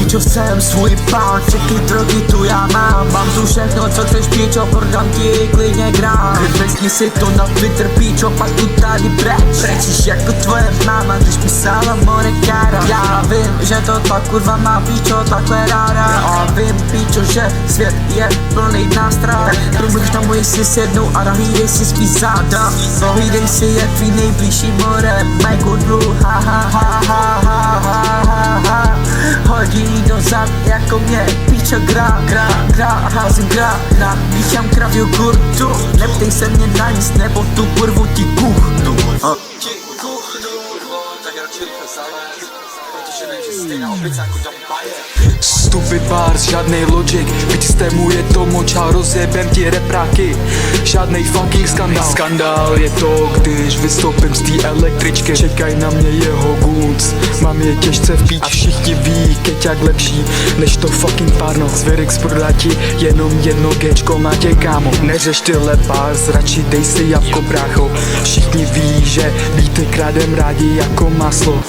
Picio jsem svůj plán, všechny drogy tu já mám tu všechno, co chceš píčo, prodám ti klidně grám. Vyplesni si to na Twitter píčo, pak tu tady brečíš jako tvoje máma, když písala more cara. Já vím, že to ta kurva má píčo takhle ráda. A vím píčo, že svět je plný nástrah. Tak promluvíš na moje si sednou a nahlídej si svý záda. Prohlídej si je tvý nejbližší more, my good blue, ha ha ha ha ha ha ha ha. Hodí do zad jako mě, píčo gra, házím na bíchám krav jogurtu. Neptej se mě na nic, nebo tu kurvu ti kuchnu. Stupid bars, žádnej logic, systémuje to moča, rozjebem ti repráky. Žádnej fucking skandál je to, když vystoupím z té električky. Čekaj na mě jeho guns, mám je těžce v píči. A všichni ví, keťak lepší, než to fucking párno. Zverix prodá ti jenom jedno gečko, má tě kámo. Neřeš tyhle bars, radši dej si jabko brácho. Všichni ví, že víte kradem rádi jako maslo.